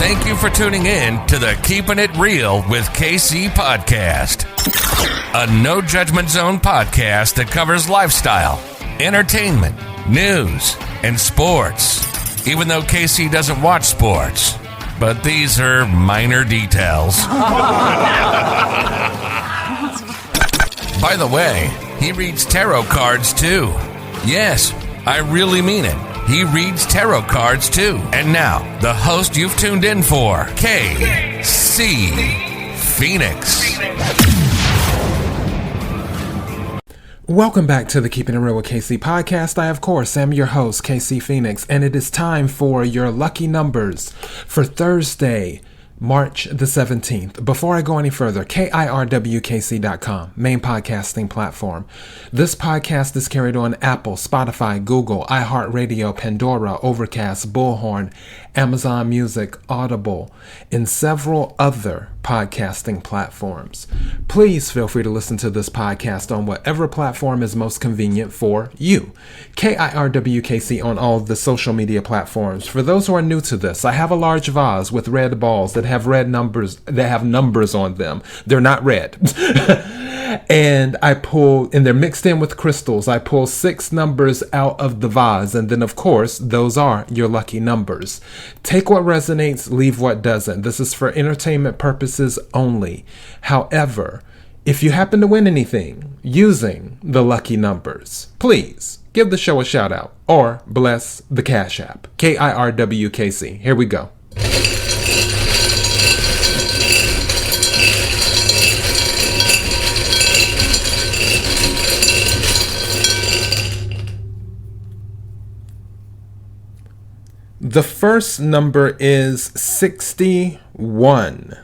Thank you for tuning in to the Keeping It Real with KC podcast, a no judgment zone podcast that covers lifestyle, entertainment, news, and sports. Even though KC doesn't watch sports, but these are minor details. By the way, he reads tarot cards too. Yes, I really mean it. He reads tarot cards too. And now, the host you've tuned in for, KC Phoenix. Welcome back to the Keeping It Real with KC podcast. I, of course, am your host, KC Phoenix, and it is time for your lucky numbers for Thursday, March the 17th. Before I go any further, KIRWKC.com, main podcasting platform. This podcast is carried on Apple, Spotify, Google, iHeartRadio, Pandora, Overcast, Bullhorn, Amazon Music, Audible, and several other podcasting platforms. Please feel free to listen to this podcast on whatever platform is most convenient for you. KIRWKC on all the social media platforms. For those who are new to this, I have a large vase with red balls that have red numbers, that have numbers on them. They're not red. And they're mixed in with crystals. I pull 6 numbers out of the vase, and then of course, those are your lucky numbers. Take what resonates, leave what doesn't. This is for entertainment purposes only. However, if you happen to win anything using the lucky numbers, please give the show a shout out or bless the CashApp. KIRWKC. Here we go. The first number is 61.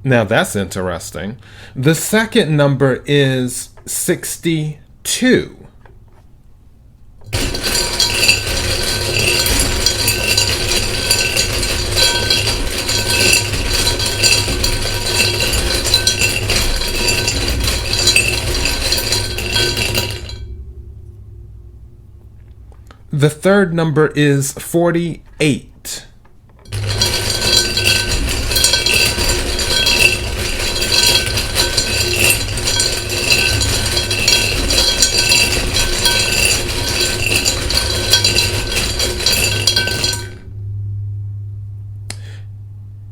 Now that's interesting. The second number is 62. The third number is 48.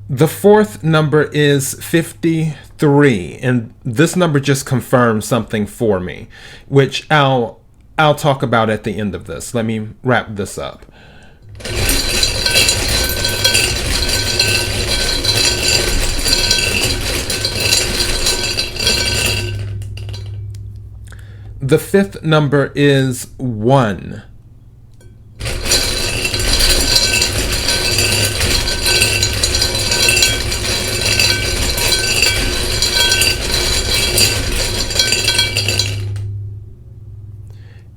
The fourth number is 53, and this number just confirms something for me, which I'll talk about at the end of this. Let me wrap this up. The fifth number is 1.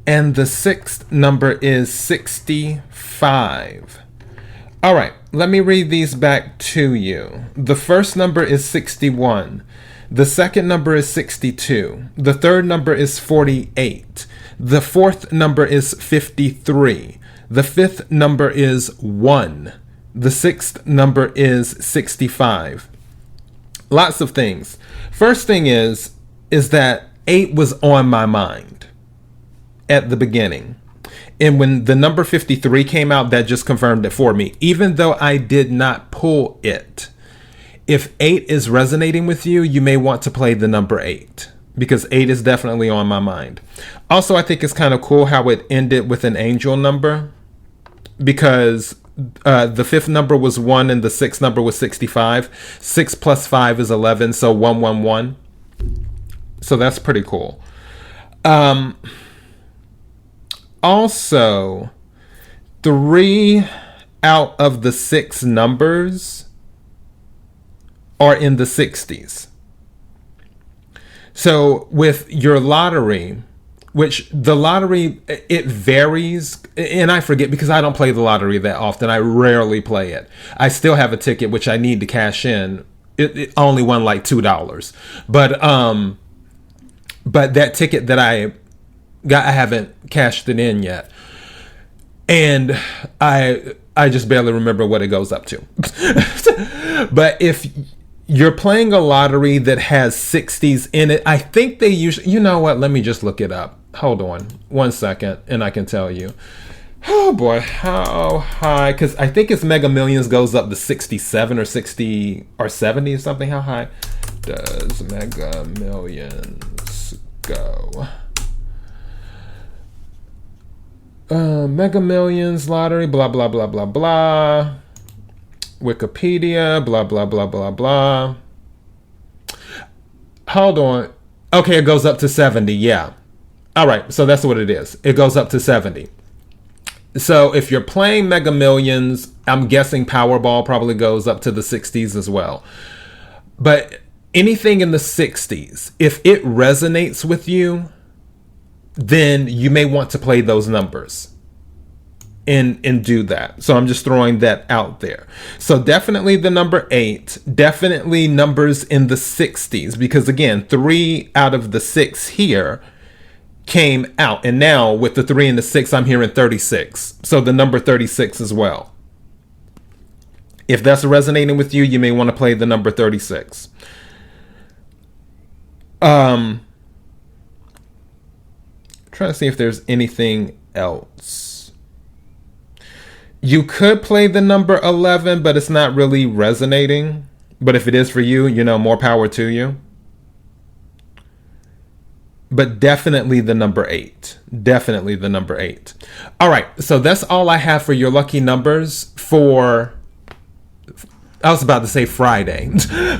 And the sixth number is 65. All right, let me read these back to you. The first number is 61. The second number is 62. The third number is 48. The fourth number is 53. The fifth number is 1. The sixth number is 65. Lots of things. First thing is that 8 was on my mind at the beginning. And when the number 53 came out, that just confirmed it for me, even though I did not pull it. If 8 is resonating with you, you may want to play the number 8, because 8 is definitely on my mind. Also, I think it's kind of cool how it ended with an angel number, because the fifth number was 1 and the sixth number was 65. 6 plus 5 is 11, so 111. So that's pretty cool. Also, 3 out of the 6 numbers are in the 60s. So with your lottery, which the lottery, it varies, and I forget because I don't play the lottery that often. I rarely play it. I still have a ticket which I need to cash in. It only won like $2, but that ticket that I got, I haven't cashed it in yet, and I just barely remember what it goes up to. But if you're playing a lottery that has 60s in it, I think they usually, you know what, let me just look it up. Hold on 1 second and I can tell you. Oh boy, how high? Because I think it's Mega Millions goes up to 67 or 60 or 70 or something. How high does Mega Millions go? Mega Millions lottery, blah, blah, blah, blah, blah. Wikipedia, blah, blah, blah, blah, blah. Hold on. Okay, it goes up to 70, yeah. All right, so that's what it is. It goes up to 70. So if you're playing Mega Millions, I'm guessing Powerball probably goes up to the 60s as well. But anything in the 60s, if it resonates with you, then you may want to play those numbers and do that. So I'm just throwing that out there. So definitely the number 8, definitely numbers in the 60s, because again, 3 out of the 6 here came out, and now with the 3 and the 6 I'm hearing 36, so the number 36 as well. If that's resonating with you, you may want to play the number 36. Trying to see if there's anything else. You could play the number 11, but it's not really resonating. But if it is for you, you know, more power to you. But definitely the number 8. Definitely the number 8. All right, so that's all I have for your lucky numbers for, I was about to say Friday,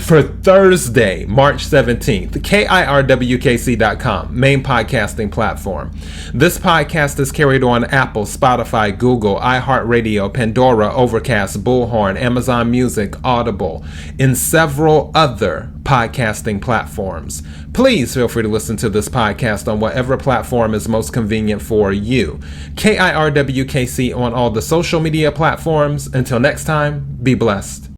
for Thursday, March 17th, KIRWKC.com, main podcasting platform. This podcast is carried on Apple, Spotify, Google, iHeartRadio, Pandora, Overcast, Bullhorn, Amazon Music, Audible, and several other podcasting platforms. Please feel free to listen to this podcast on whatever platform is most convenient for you. KIRWKC on all the social media platforms. Until next time, be blessed.